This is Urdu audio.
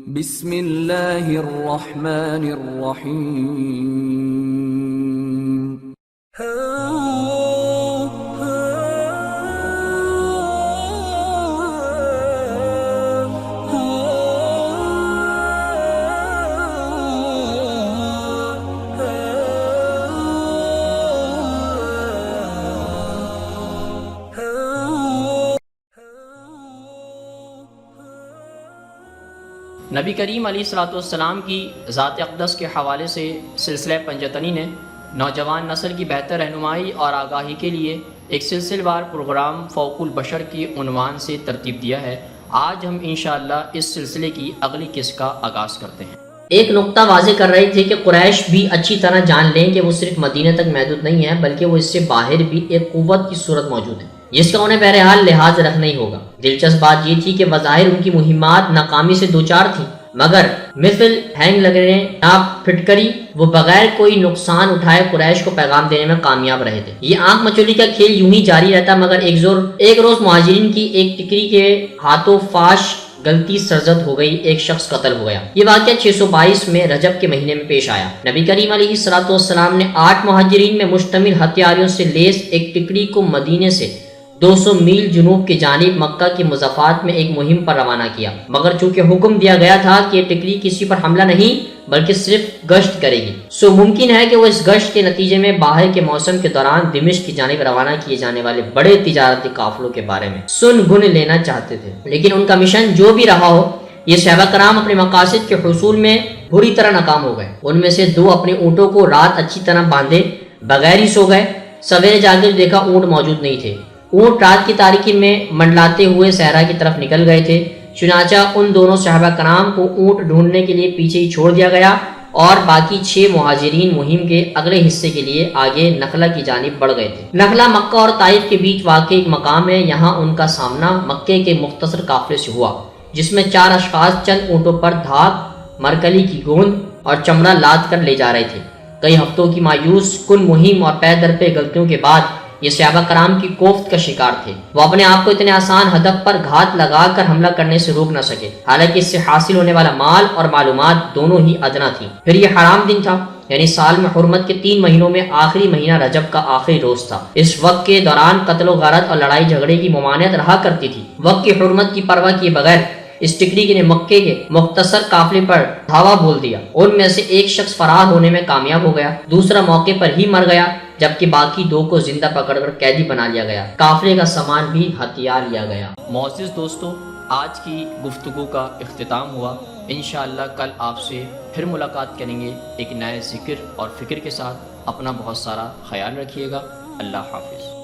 بسم اللہ الرحمن الرحیم۔ نبی کریم علیہ الصلوۃ والسلام کی ذات اقدس کے حوالے سے سلسلہ پنجتنی نے نوجوان نسل کی بہتر رہنمائی اور آگاہی کے لیے ایک سلسلہ وار پروگرام فوق البشر کی عنوان سے ترتیب دیا ہے۔ آج ہم انشاءاللہ اس سلسلے کی اگلی قسط کا آغاز کرتے ہیں۔ ایک نقطہ واضح کر رہے تھے کہ قریش بھی اچھی طرح جان لیں کہ وہ صرف مدینہ تک محدود نہیں ہے، بلکہ وہ اس سے باہر بھی ایک قوت کی صورت موجود ہے جس کا انہیں بہرحال لحاظ رکھنا ہی ہوگا۔ دلچسپ بات یہ تھی کہ بظاہر ان کی مہمات ناکامی سے دوچار تھیں، مگر مثل ہینگ لگنے ناپ پھٹکری وہ بغیر کوئی نقصان اٹھائے قریش کو پیغام دینے میں کامیاب رہے تھے۔ یہ آنکھ مچولی کا کھیل یوں ہی جاری رہتا، مگر ایک روز مہاجرین کی ایک ٹکری کے ہاتھوں فاش غلطی سرزد ہو گئی، ایک شخص قتل ہو گیا۔ یہ واقعہ 622 میں رجب کے مہینے میں پیش آیا۔ نبی کریم علیہ الصلوۃ والسلام نے 8 مہاجرین میں مشتمل ہتھیاروں سے لیس ایک ٹکری کو مدینے سے 200 میل جنوب کی جانب مکہ کی مضافات میں ایک مہم پر روانہ کیا، مگر چونکہ حکم دیا گیا تھا کہ یہ ٹکری کسی پر حملہ نہیں بلکہ صرف گشت کرے گی، سو ممکن ہے کہ وہ اس گشت کے نتیجے میں باہر کے موسم کے دوران دمشق کی جانب روانہ کیے جانے والے بڑے تجارتی قافلوں کے بارے میں سن گن لینا چاہتے تھے۔ لیکن ان کا مشن جو بھی رہا ہو، یہ صحابہ کرام اپنے مقاصد کے حصول میں بری طرح ناکام ہو گئے۔ ان میں سے 2 اپنے اونٹوں کو رات اچھی طرح باندھے بغیر ہی سو گئے۔ سویرے جا کر دیکھا اونٹ موجود نہیں تھے۔ اونٹ رات کی تاریکی میں منڈلاتے ہوئے صحرا کی طرف نکل گئے تھے۔ چنانچہ ان دونوں صحابہ کرام کو اونٹ ڈھونڈنے کے لیے پیچھے ہی چھوڑ دیا گیا اور باقی 6 مہاجرین مہم کے اگلے حصے کے لیے آگے نخلہ کی جانب بڑھ گئے تھے۔ نخلہ مکہ اور طائف کے بیچ واقع ایک مقام ہے۔ یہاں ان کا سامنا مکے کے مختصر قافلے سے ہوا، جس میں 4 اشخاص چند اونٹوں پر دھات، مرکلی کی گوند اور چمڑا لاد کر لے جا رہے تھے۔ کئی ہفتوں کی مایوس کن مہم اور پے در پے غلطیوں کے بعد یہ صحابہ کرام کی کوفت کا شکار تھے۔ وہ اپنے آپ کو اتنے آسان ہدف پر گھات لگا کر حملہ کرنے سے روک نہ سکے، حالانکہ اس سے حاصل ہونے والا مال اور معلومات دونوں ہی ادنا تھی۔ پھر یہ حرام دن تھا، یعنی سال میں حرمت کے 3 مہینوں میں آخری مہینہ رجب کا آخری روز تھا۔ اس وقت کے دوران قتل و غارت اور لڑائی جھگڑے کی ممانعت رہا کرتی تھی۔ وقت کی حرمت کی پرواہ کیے بغیر اس ٹکری نے مکے کے مختصر قافلے پر دھاوا بول دیا۔ ان میں سے ایک شخص فرار ہونے میں کامیاب ہو گیا، دوسرا موقع پر ہی مر گیا، جبکہ باقی 2 کو زندہ پکڑ کر قیدی بنا لیا گیا۔ قافلے کا سامان بھی ہتھیار لیا گیا۔ معزز دوستو، آج کی گفتگو کا اختتام ہوا۔ انشاءاللہ کل آپ سے پھر ملاقات کریں گے ایک نئے ذکر اور فکر کے ساتھ۔ اپنا بہت سارا خیال رکھیے گا۔ اللہ حافظ۔